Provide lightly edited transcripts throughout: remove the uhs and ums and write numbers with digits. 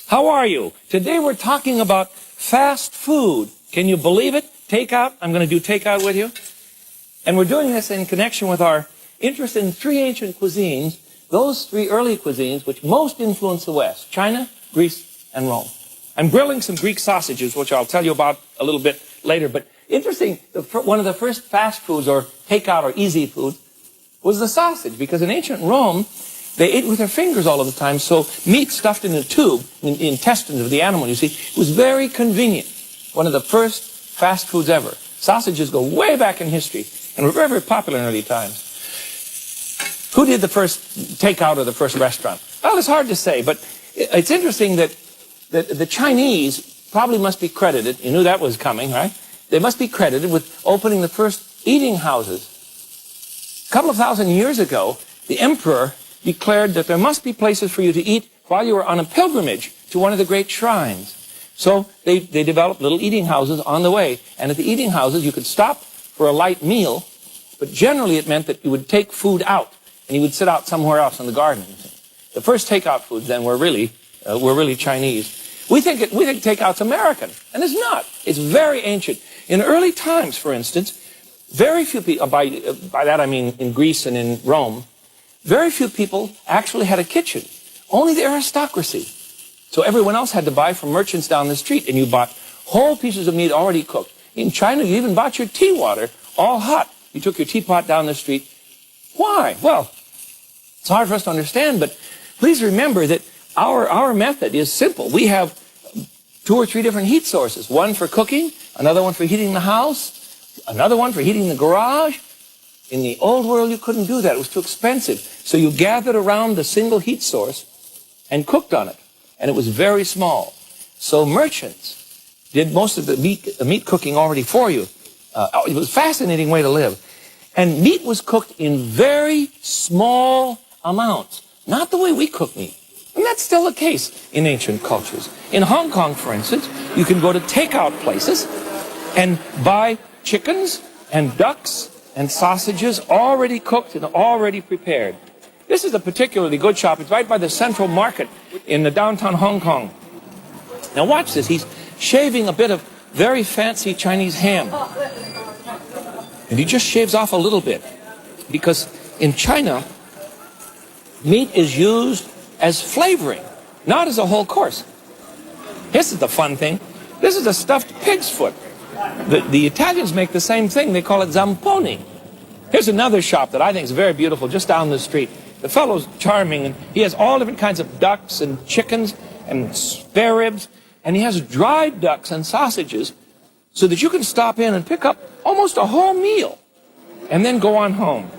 How are you? Today we're talking about fast food. Can you believe it? Takeout. I'm going to do takeout with you. And we're doing this in connection with our interest in three ancient cuisines, those three early cuisines which most influence the West: China, Greece, and Rome. I'm grilling some Greek sausages, which I'll tell you about a little bit later. But interesting, one of the first fast foods or takeout or easy food was the sausage, because in ancient Rome, they ate with their fingers all of the time, so meat stuffed in a tube, in the intestines of the animal, you see, was very convenient. One of the first fast foods ever. Sausages go way back in history, and were very, very popular in early times. Who did the first takeout or the first restaurant? Well, it's hard to say, but it's interesting that the Chinese probably must be credited, you knew that was coming, right? They must be credited with opening the first eating houses. A couple of thousand years ago, the emperor declared that there must be places for you to eat while you were on a pilgrimage to one of the great shrines. So they developed little eating houses on the way. And at the eating houses, you could stop for a light meal, but generally it meant that you would take food out, and you would sit out somewhere else in the garden. The first takeout foods then were really Chinese. We think takeout's American, and it's not. It's very ancient. In early times, for instance, very few people, by that I mean in Greece and in Rome, very few people actually had a kitchen. Only the aristocracy. So everyone else had to buy from merchants down the street, and you bought whole pieces of meat already cooked. In China, you even bought your tea water all hot. You took your teapot down the street. Why? Well, it's hard for us to understand, but please remember that our method is simple. We have 2 or 3 different heat sources. One for cooking, another one for heating the house, another one for heating the garage. In the old world, you couldn't do that. It was too expensive. So you gathered around the single heat source and cooked on it. And it was very small. So merchants did most of the meat cooking already for you. It was a fascinating way to live. And meat was cooked in very small amounts. Not the way we cook meat. And that's still the case in ancient cultures. In Hong Kong, for instance, you can go to takeout places and buy chickens and ducks and sausages already cooked and already prepared. This is a particularly good shop. It's right by the Central Market in the downtown Hong Kong. Now watch this. He's shaving a bit of very fancy Chinese ham. And he just shaves off a little bit. Because in China, meat is used as flavoring, not as a whole course. This is the fun thing. This is a stuffed pig's foot. The Italians make the same thing. They call it zamponi. Here's another shop that I think is very beautiful, just down the street. The fellow's charming, and he has all different kinds of ducks and chickens and spare ribs, and he has dried ducks and sausages so that you can stop in and pick up almost a whole meal and then go on home.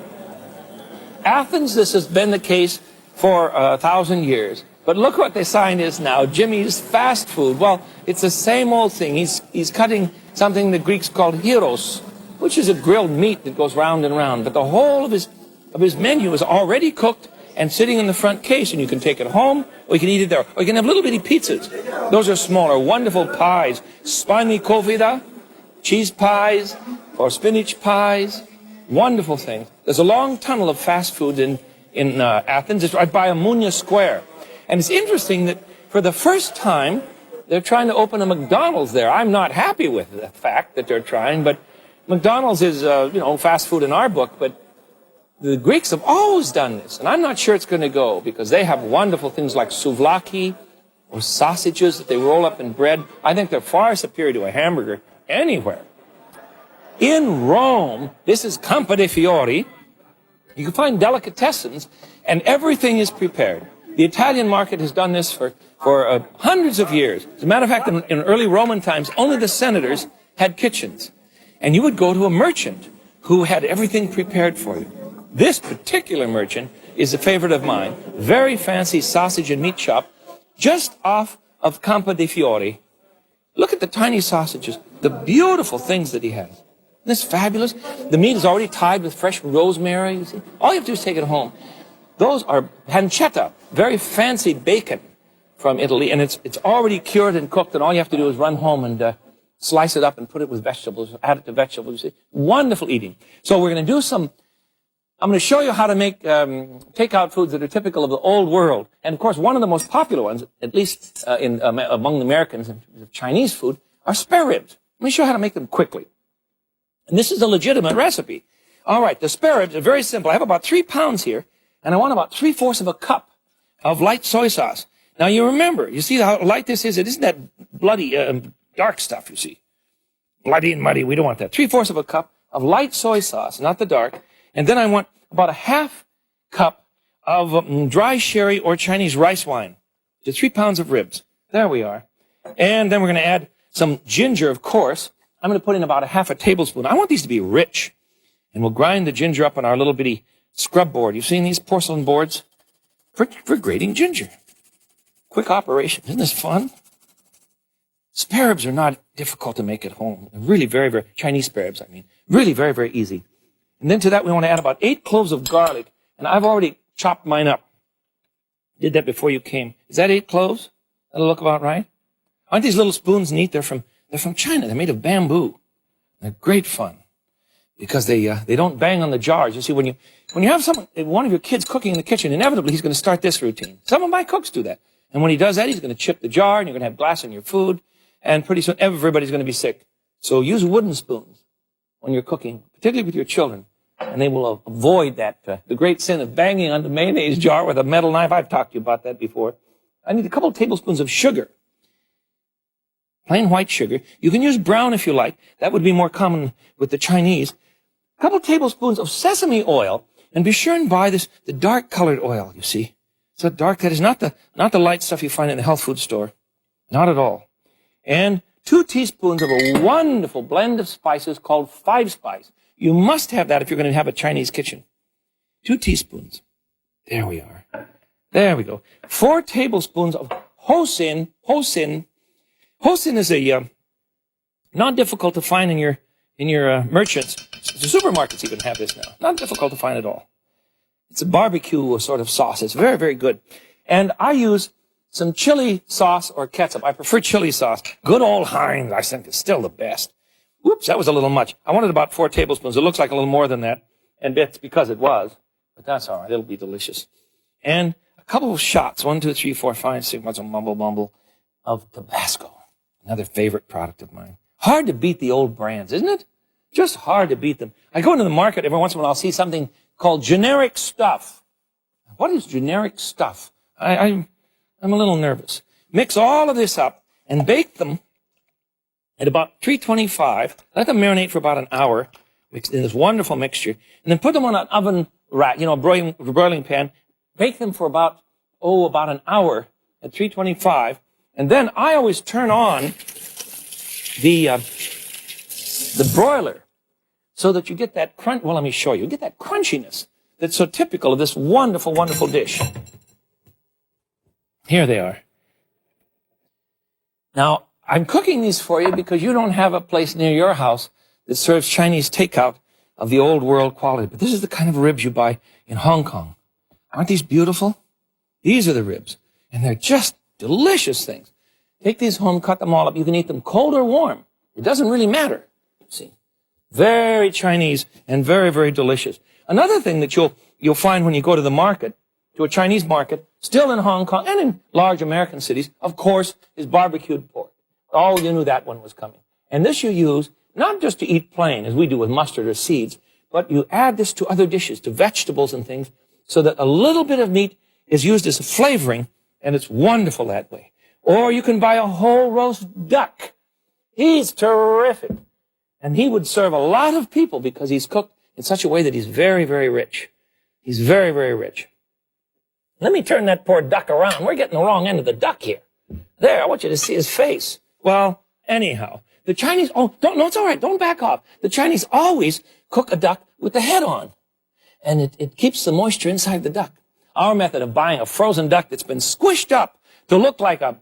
Athens, this has been the case for 1,000 years. But look what the sign is now, Jimmy's Fast Food. Well, it's the same old thing. He's cutting something the Greeks called gyros, which is a grilled meat that goes round and round. But the whole of his menu is already cooked and sitting in the front case, and you can take it home, or you can eat it there. Or you can have little bitty pizzas. Those are smaller, wonderful pies. Spani kovida, cheese pies, or spinach pies. Wonderful things. There's a long tunnel of fast food in Athens. It's right by Amunia Square. And it's interesting that for the first time, they're trying to open a McDonald's there. I'm not happy with the fact that they're trying, but McDonald's is, fast food in our book, but the Greeks have always done this. And I'm not sure it's going to go, because they have wonderful things like souvlaki or sausages that they roll up in bread. I think they're far superior to a hamburger anywhere. In Rome, this is Campo de Fiori. You can find delicatessens, and everything is prepared. The Italian market has done this for hundreds of years. As a matter of fact, in early Roman times, only the senators had kitchens. And you would go to a merchant who had everything prepared for you. This particular merchant is a favorite of mine. Very fancy sausage and meat shop just off of Campo de Fiori. Look at the tiny sausages, the beautiful things that he has. Isn't this fabulous? The meat is already tied with fresh rosemary. You see? All you have to do is take it home. Those are pancetta, very fancy bacon from Italy, and it's already cured and cooked, and all you have to do is run home and slice it up and put it with vegetables, add it to vegetables. You see? Wonderful eating. So we're going to do some I'm going to show you how to make takeout foods that are typical of the old world. And, of course, one of the most popular ones, at least among the Americans in terms of Chinese food, are spare ribs. Let me show you how to make them quickly. And this is a legitimate recipe. All right, the spare ribs are very simple. I have about 3 pounds here, and I want about 3/4 of a cup of light soy sauce. Now, you remember, you see how light this is? It isn't that bloody, dark stuff, you see. Bloody and muddy. We don't want that. 3/4 of a cup of light soy sauce, not the dark. And then I want about a half cup of dry sherry or Chinese rice wine to 3 pounds of ribs. There we are. And then we're going to add some ginger, of course. I'm going to put in about a half a tablespoon. I want these to be rich. And we'll grind the ginger up on our little bitty scrub board. You've seen these porcelain boards? For grating ginger. Quick operation. Isn't this fun? Spare ribs are not difficult to make at home. They're really very, very, Chinese spare ribs, I mean. Really very, very easy. And then to that, we want to add about 8 cloves of garlic. And I've already chopped mine up. Did that before you came. Is that 8 cloves? That'll look about right. Aren't these little spoons neat? They're from China. They're made of bamboo. They're great fun because they don't bang on the jars. You see, when you have one of your kids cooking in the kitchen, inevitably he's going to start this routine. Some of my cooks do that. And when he does that, he's going to chip the jar, and you're going to have glass in your food, and pretty soon everybody's going to be sick. So use wooden spoons when you're cooking, particularly with your children, and they will avoid that, the great sin of banging on the mayonnaise jar with a metal knife. I've talked to you about that before. I need a couple of tablespoons of sugar. Plain white sugar. You can use brown if you like. That would be more common with the Chinese. A couple of tablespoons of sesame oil, and be sure and buy the dark colored oil, you see. So dark, that is not the light stuff you find in the health food store. Not at all. And 2 teaspoons of a wonderful blend of spices called 5-spice. You must have that if you're going to have a Chinese kitchen. 2 teaspoons. There we are. There we go. 4 tablespoons of hoisin. Hoisin is a not difficult to find in your merchants. The supermarkets even have this now. Not difficult to find at all. It's a barbecue sort of sauce. It's very, very good. And I use some chili sauce or ketchup. I prefer chili sauce. Good old Heinz, I think, is still the best. Whoops, that was a little much. I wanted about 4 tablespoons. It looks like a little more than that. And it's because it was. But that's all right. It'll be delicious. And a couple of shots, 1, 2, 3, 4, 5, 6, what's a mumble of Tabasco. Another favorite product of mine. Hard to beat the old brands, isn't it? Just hard to beat them. I go into the market every once in a while. I'll see something called generic stuff. What is generic stuff? I'm a little nervous. Mix all of this up and bake them at about 325. Let them marinate for about an hour in this wonderful mixture. And then put them on an oven rack, broiling pan. Bake them for about an hour at 325. And then I always turn on the broiler so that you get that crunch. Well, let me show you. You get that crunchiness that's so typical of this wonderful, wonderful dish. Here they are. Now, I'm cooking these for you because you don't have a place near your house that serves Chinese takeout of the old world quality. But this is the kind of ribs you buy in Hong Kong. Aren't these beautiful? These are the ribs. And they're just delicious things. Take these home, cut them all up. You can eat them cold or warm. It doesn't really matter. See, very Chinese and very, very delicious. Another thing that you'll find when you go to the market, to a Chinese market, still in Hong Kong and in large American cities, of course, is barbecued pork. Oh, you knew that one was coming. And this you use not just to eat plain, as we do with mustard or seeds, but you add this to other dishes, to vegetables and things, so that a little bit of meat is used as a flavoring, and it's wonderful that way. Or you can buy a whole roast duck. He's terrific. And he would serve a lot of people because he's cooked in such a way that he's very, very rich. He's very, very rich. Let me turn that poor duck around. We're getting the wrong end of the duck here. There, I want you to see his face. Well, anyhow, the Chinese, it's all right. Don't back off. The Chinese always cook a duck with the head on. And it keeps the moisture inside the duck. Our method of buying a frozen duck that's been squished up to look like a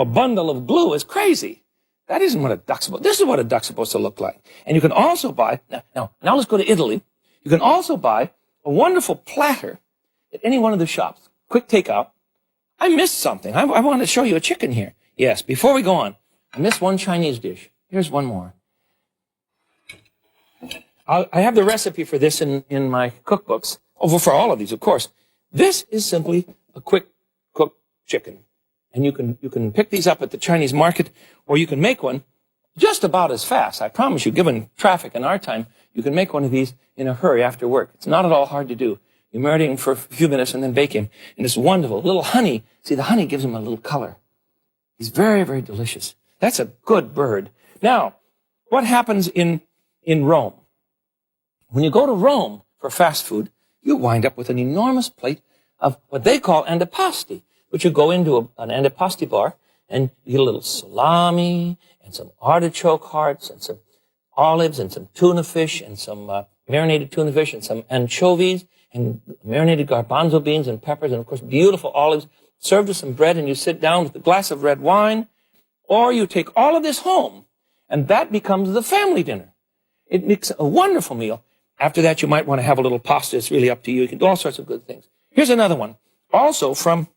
bundle of glue is crazy. That isn't what a duck's supposed to. This is what a duck's supposed to look like. And you can also buy, now let's go to Italy. You can also buy a wonderful platter at any one of the shops. Quick takeout. I missed something. I want to show you a chicken here. Yes, before we go on, I missed one Chinese dish. Here's one more. I have the recipe for this in my cookbooks. Oh, for all of these, of course. This is simply a quick cooked chicken. And you can pick these up at the Chinese market, or you can make one just about as fast. I promise you, given traffic in our time, you can make one of these in a hurry after work. It's not at all hard to do. You marinate him for a few minutes and then bake him. And it's wonderful. A little honey. See, the honey gives him a little color. He's very, very delicious. That's a good bird. Now, what happens in Rome? When you go to Rome for fast food, you wind up with an enormous plate of what they call antipasti, which you go into an antipasti bar and you get a little salami and some artichoke hearts and some olives and some tuna fish and some marinated tuna fish and some anchovies and marinated garbanzo beans and peppers and, of course, beautiful olives served with some bread, and you sit down with a glass of red wine, or you take all of this home, and that becomes the family dinner. It makes a wonderful meal. After that, you might want to have a little pasta. It's really up to you. You can do all sorts of good things. Here's another one, also from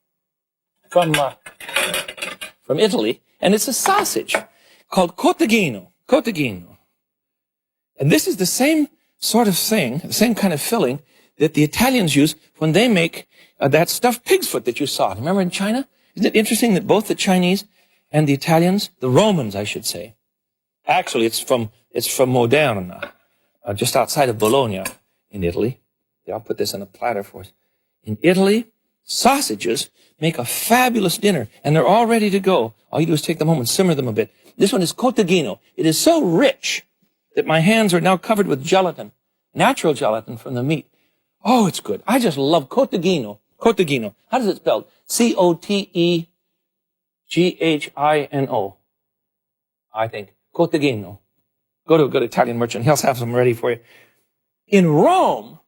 Italy, and it's a sausage called cottaghino. Cottaghino. And this is the same sort of thing, the same kind of filling that the Italians use when they make that stuffed pig's foot that you saw. Remember in China? Isn't it interesting that both the Chinese and the Italians, the Romans, I should say, actually it's from Modena, just outside of Bologna in Italy. I'll put this on a platter for us. In Italy, sausages make a fabulous dinner, and they're all ready to go. All you do is take them home and simmer them a bit. This one is cottaghino. It is so rich that my hands are now covered with gelatin, natural gelatin from the meat. Oh, it's good. I just love cottaghino. Cottaghino. How does it spell? Coteghino. I think. Cottaghino. Go to a good Italian merchant. He'll have some ready for you. In Rome,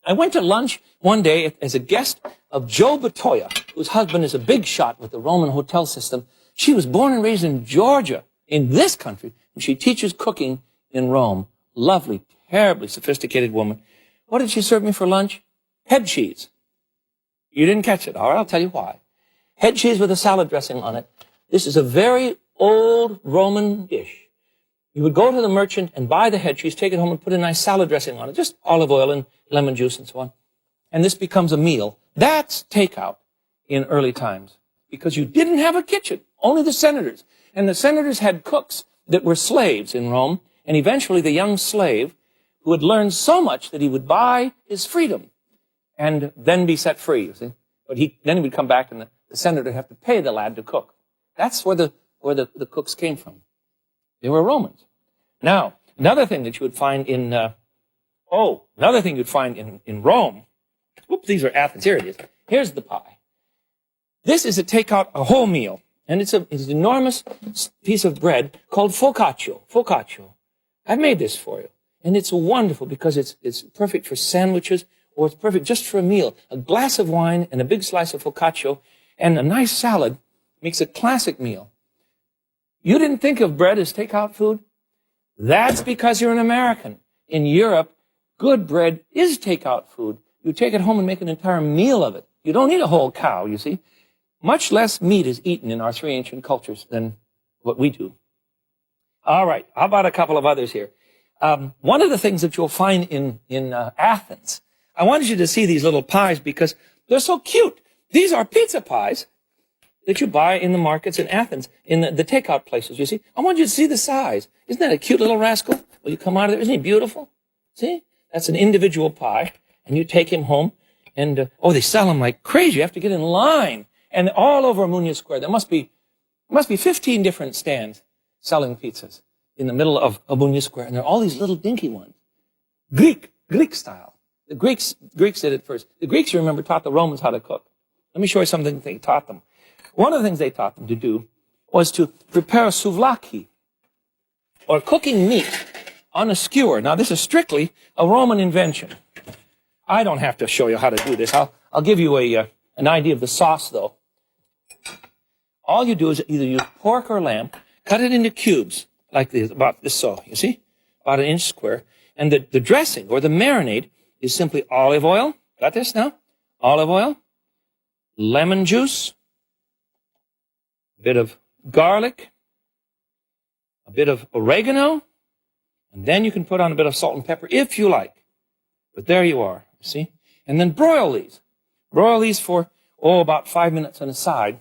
I went to lunch one day as a guest of Jo Batoya, whose husband is a big shot with the Roman hotel system. She was born and raised in Georgia, in this country, and she teaches cooking in Rome. Lovely, terribly sophisticated woman. What did she serve me for lunch? Head cheese. You didn't catch it. All right, I'll tell you why. Head cheese with a salad dressing on it. This is a very old Roman dish. You would go to the merchant and buy the head cheese, take it home and put a nice salad dressing on it, just olive oil and lemon juice and so on. And this becomes a meal. That's takeout in early times because you didn't have a kitchen, only the senators. And the senators had cooks that were slaves in Rome, and eventually the young slave who had learned so much that he would buy his freedom and then be set free, you see. But then he would come back and the senator would have to pay the lad to cook. That's where the cooks came from. They were Romans. Now, another thing that you would find in Rome. Whoops, these are Athens. Here it is. Here's the pie. This is a whole meal. And it's an enormous piece of bread called focaccia. Focaccia. I've made this for you. And it's wonderful because it's perfect for sandwiches, or it's perfect just for a meal. A glass of wine and a big slice of focaccia and a nice salad makes a classic meal. You didn't think of bread as takeout food? That's because you're an American. In Europe, good bread is takeout food. You take it home and make an entire meal of it. You don't eat a whole cow, you see. Much less meat is eaten in our three ancient cultures than what we do. All right, how about a couple of others here? One of the things that you'll find in Athens, I wanted you to see these little pies because they're so cute. These are pizza pies that you buy in the markets in Athens, in the takeout places, you see. I want you to see the size. Isn't that a cute little rascal? Will you come out of there? Isn't he beautiful? See? That's an individual pie, and you take him home, and, they sell them like crazy. You have to get in line. And all over Amunia Square, there must be 15 different stands selling pizzas in the middle of Amunia Square, and there are all these little dinky ones. Greek style. The Greeks did it first. The Greeks, you remember, taught the Romans how to cook. Let me show you something they taught them. One of the things they taught them to do was to prepare souvlaki, or cooking meat on a skewer. Now, this is strictly a Roman invention. I don't have to show you how to do this. I'll give you an idea of the sauce, though. All you do is either use pork or lamb, cut it into cubes, like this, about this so, you see? About an inch square. And the dressing, or the marinade, is simply olive oil. Got this now? Olive oil, lemon juice, a bit of garlic, a bit of oregano, And then you can put on a bit of salt and pepper if you like. But there you are, you see? And then broil these. Broil these for, about 5 minutes on the side.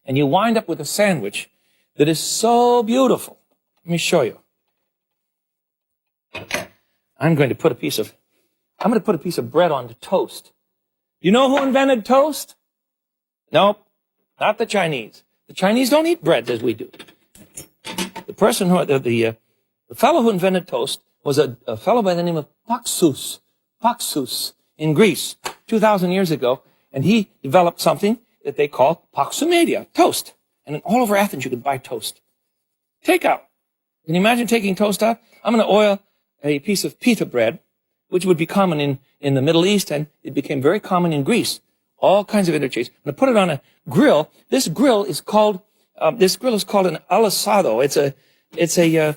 And you wind up with a sandwich that is so beautiful. Let me show you. I'm going to put a piece of bread on to toast. You know who invented toast? Nope, not the Chinese. The Chinese don't eat bread as we do. The fellow who invented toast was a fellow by the name of Paxus in Greece 2,000 years ago, and he developed something that they call paxomedia, toast. And all over Athens you could buy toast. Takeout. Can you imagine taking toast out? I'm going to oil a piece of pita bread, which would be common in the Middle East, and it became very common in Greece. All kinds of interchange. I'm going to put it on a grill. This grill is called an alisado. It's a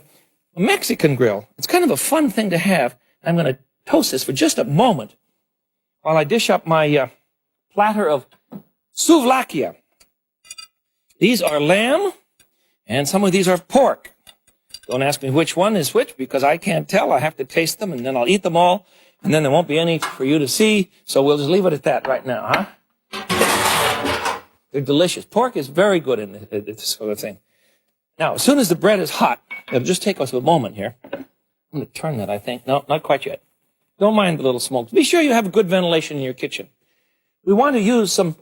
Mexican grill. It's kind of a fun thing to have. I'm going to toast this for just a moment while I dish up my platter of souvlakia. These are lamb, and some of these are pork. Don't ask me which one is which, because I can't tell. I have to taste them, and then I'll eat them all, and then there won't be any for you to see, so we'll just leave it at that right now, huh? They're delicious. Pork is very good in this sort of thing. Now, as soon as the bread is hot, it'll just take us a moment here. I'm going to turn that, I think. No, not quite yet. Don't mind the little smoke. Be sure you have good ventilation in your kitchen. We want to use some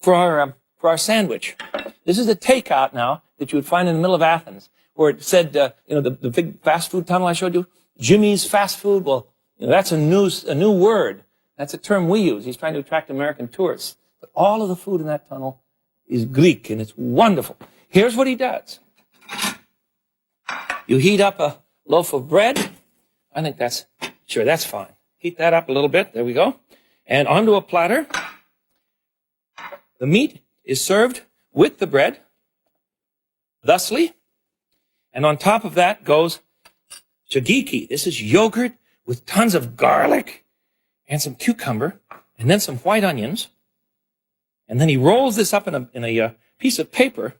for our sandwich. This is a takeout now that you would find in the middle of Athens, where it said, the big fast food tunnel I showed you, Jimmy's fast food. Well, that's a new word. That's a term we use. He's trying to attract American tourists. But all of the food in that tunnel is Greek, and it's wonderful. Here's what he does. You heat up a loaf of bread. I think that's fine. Heat that up a little bit. There we go. And onto a platter. The meat is served with the bread, thusly. And on top of that goes chagiki. This is yogurt with tons of garlic and some cucumber and then some white onions. And then he rolls this up in a piece of paper,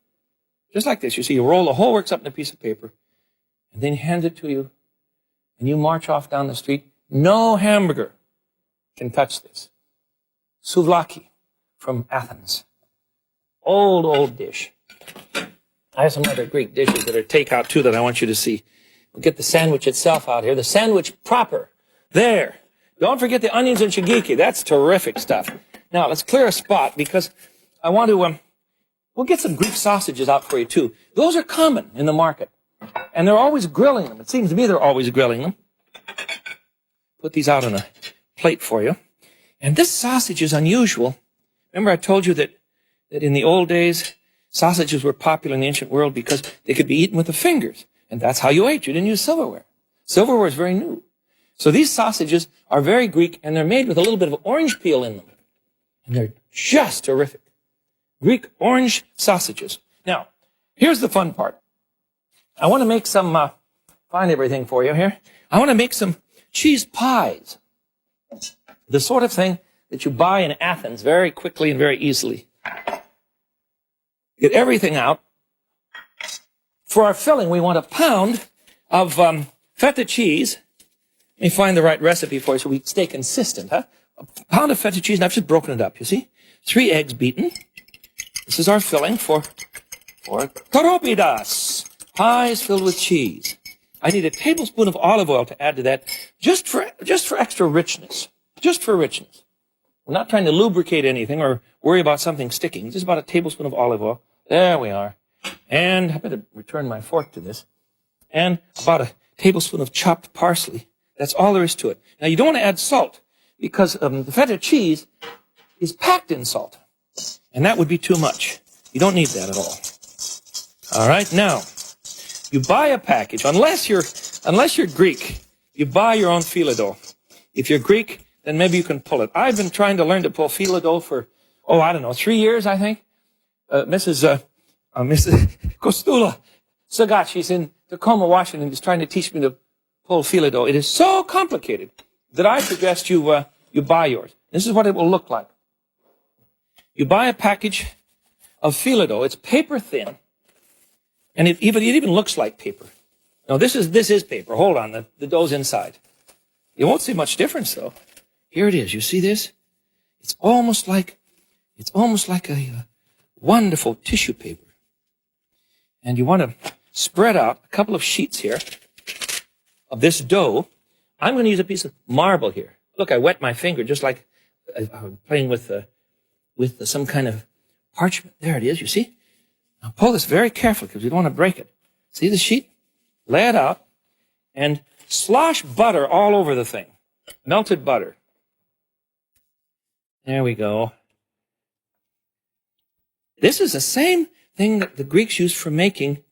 just like this. You see, you roll the whole works up in a piece of paper, and then he hands it to you, and you march off down the street. No hamburger can touch this. Souvlaki from Athens. Old dish. I have some other Greek dishes that are takeout, too, that I want you to see. We'll get the sandwich itself out here. The sandwich proper. There. Don't forget the onions and chagiki. That's terrific stuff. Now, let's clear a spot, because I want to, we'll get some Greek sausages out for you, too. Those are common in the market, and they're always grilling them. It seems to me they're always grilling them. Put these out on a plate for you. And this sausage is unusual. Remember I told you that in the old days, sausages were popular in the ancient world because they could be eaten with the fingers. And that's how you ate. You didn't use silverware. Silverware is very new. So these sausages are very Greek, and they're made with a little bit of orange peel in them. And they're just terrific. Greek orange sausages. Now, here's the fun part. I want to make some, find everything for you here. I want to make some cheese pies. The sort of thing that you buy in Athens very quickly and very easily. Get everything out. For our filling, we want a pound of feta cheese. Let me find the right recipe for you so we stay consistent, huh? A pound of feta cheese, and I've just broken it up, you see? 3 eggs beaten. This is our filling for toropidas, pies filled with cheese. I need a tablespoon of olive oil to add to that, just for extra richness. Just for richness. We're not trying to lubricate anything or worry about something sticking. Just about a tablespoon of olive oil. There we are. And I better return my fork to this. And about a tablespoon of chopped parsley. That's all there is to it. Now, you don't want to add salt, because the feta cheese is packed in salt. And that would be too much. You don't need that at all. All right, now, you buy a package. Unless you're Greek, you buy your own filo dough. If you're Greek, then maybe you can pull it. I've been trying to learn to pull filo dough for, 3 years, I think. Mrs. Kostula Sagat, she's in Tacoma, Washington, is trying to teach me to pull filo dough. It is so complicated that I suggest you buy yours. This is what it will look like. You buy a package of filo dough. It's paper thin, and it even looks like paper. No, this is paper. Hold on, the dough's inside. You won't see much difference, though. Here it is. You see this? It's almost like a wonderful tissue paper. And you want to spread out a couple of sheets here of this dough. I'm going to use a piece of marble here. Look, I wet my finger just like I'm playing with some kind of parchment. There it is, you see? Now pull this very carefully because you don't want to break it. See the sheet? Lay it out and slosh butter all over the thing. Melted butter. There we go. This is the same thing that the Greeks used for making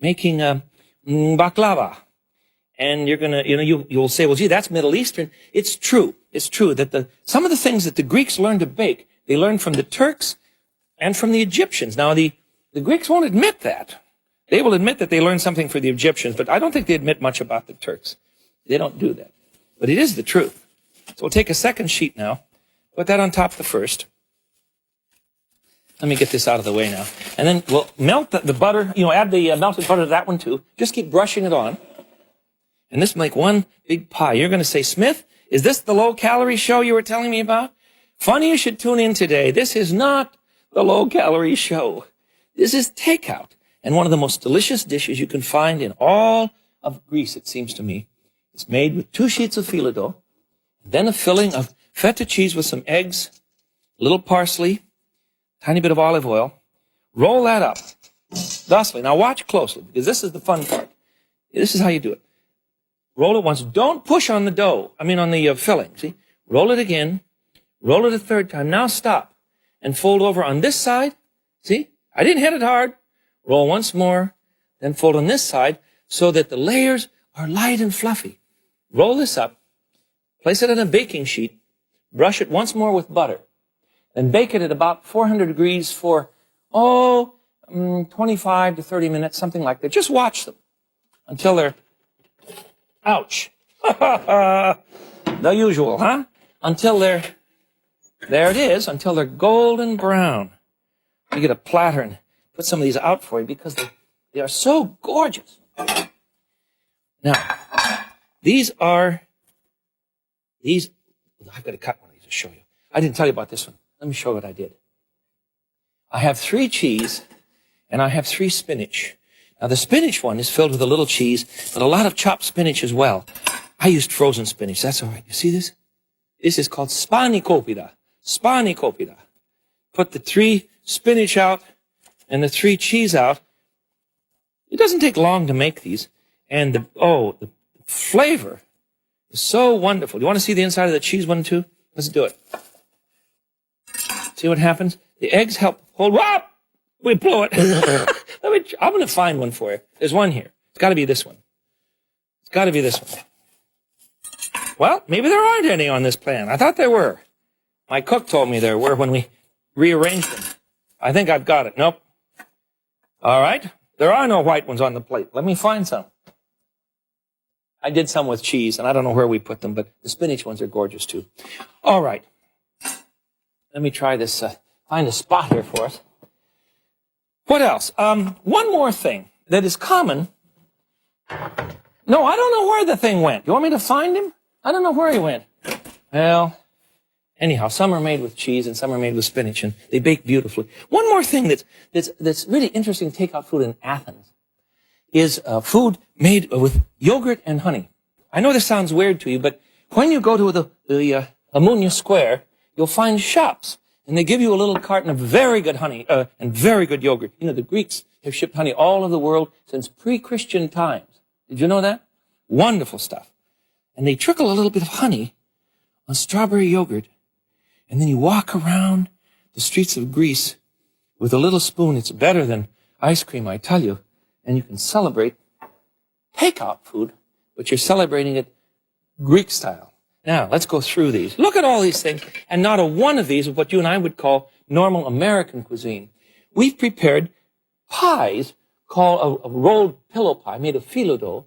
baklava. And you're gonna, you'll say, well, gee, that's Middle Eastern. It's true. It's true that some of the things that the Greeks learned to bake, they learned from the Turks and from the Egyptians. Now, the Greeks won't admit that. They will admit that they learned something from the Egyptians, but I don't think they admit much about the Turks. They don't do that. But it is the truth. So we'll take a second sheet now, put that on top of the first. Let me get this out of the way now. And then we'll melt the butter, add the melted butter to that one too. Just keep brushing it on. And this will make one big pie. You're going to say, Smith, is this the low-calorie show you were telling me about? Funny you should tune in today. This is not the low-calorie show. This is takeout. And one of the most delicious dishes you can find in all of Greece, it seems to me. It's made with 2 sheets of phyllo dough, then a filling of feta cheese with some eggs, a little parsley, tiny bit of olive oil. Roll that up thusly. Now watch closely, because this is the fun part. This is how you do it. Roll it once. Don't push on the dough. On the filling. See? Roll it again. Roll it a third time. Now stop. And fold over on this side. See? I didn't hit it hard. Roll once more. Then fold on this side so that the layers are light and fluffy. Roll this up. Place it on a baking sheet. Brush it once more with butter. Then bake it at about 400 degrees for, 25 to 30 minutes, something like that. Just watch them until they're, ouch. The usual, huh? Until there it is, until they're golden brown. You get a platter and put some of these out for you because they are so gorgeous. Now, I've got to cut one of these to show you. I didn't tell you about this one. Let me show you what I did. I have 3 cheese and I have 3 spinach. Now the spinach one is filled with a little cheese, but a lot of chopped spinach as well. I used frozen spinach. That's all right. You see this? This is called spanakopita. Spanakopita. Put the 3 spinach out and the 3 cheese out. It doesn't take long to make these. And the flavor is so wonderful. You want to see the inside of the cheese one too? Let's do it. See what happens? The eggs help hold. Whoop! We blew it. I'm going to find one for you. There's one here. It's got to be this one. It's got to be this one. Well, maybe there aren't any on this plan. I thought there were. My cook told me there were when we rearranged them. I think I've got it. Nope. All right. There are no white ones on the plate. Let me find some. I did some with cheese, and I don't know where we put them, but the spinach ones are gorgeous too. All right. Let me try this. Find a spot here for us. What else? One more thing that is common. No, I don't know where the thing went. You want me to find him? I don't know where he went. Well, anyhow, some are made with cheese and some are made with spinach, and they bake beautifully. One more thing that's really interesting takeout food in Athens is food made with yogurt and honey. I know this sounds weird to you, but when you go to the Amunia Square, you'll find shops. And they give you a little carton of very good honey and very good yogurt. The Greeks have shipped honey all over the world since pre-Christian times. Did you know that? Wonderful stuff. And they trickle a little bit of honey on strawberry yogurt. And then you walk around the streets of Greece with a little spoon. It's better than ice cream, I tell you. And you can celebrate takeout food, but you're celebrating it Greek style. Now, let's go through these. Look at all these things, and not a one of these is what you and I would call normal American cuisine. We've prepared pies called a rolled pillow pie made of phyllo dough.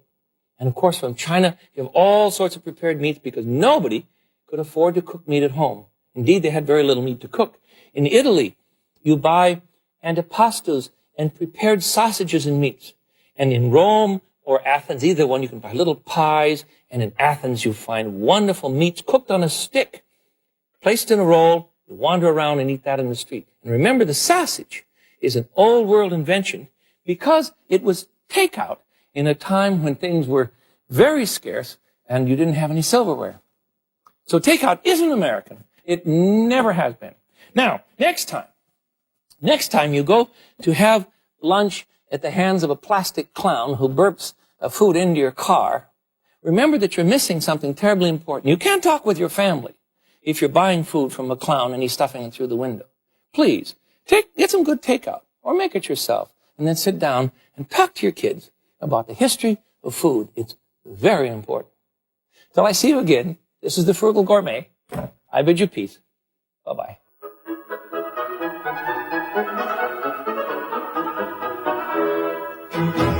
And of course, from China, you have all sorts of prepared meats because nobody could afford to cook meat at home. Indeed, they had very little meat to cook. In Italy, you buy antipastos and prepared sausages and meats. And in Rome or Athens, either one, you can buy little pies, and in Athens you find wonderful meats cooked on a stick, placed in a roll. You wander around and eat that in the street. And remember, the sausage is an old world invention because it was takeout in a time when things were very scarce and you didn't have any silverware. So takeout isn't American. It never has been. Now, next time you go to have lunch at the hands of a plastic clown who burps food into your car, remember that you're missing something terribly important. You can't talk with your family if you're buying food from a clown and he's stuffing it through the window. Please, get some good takeout or make it yourself and then sit down and talk to your kids about the history of food. It's very important. Till I see you again, this is the Frugal Gourmet. I bid you peace. Bye-bye. Thank you.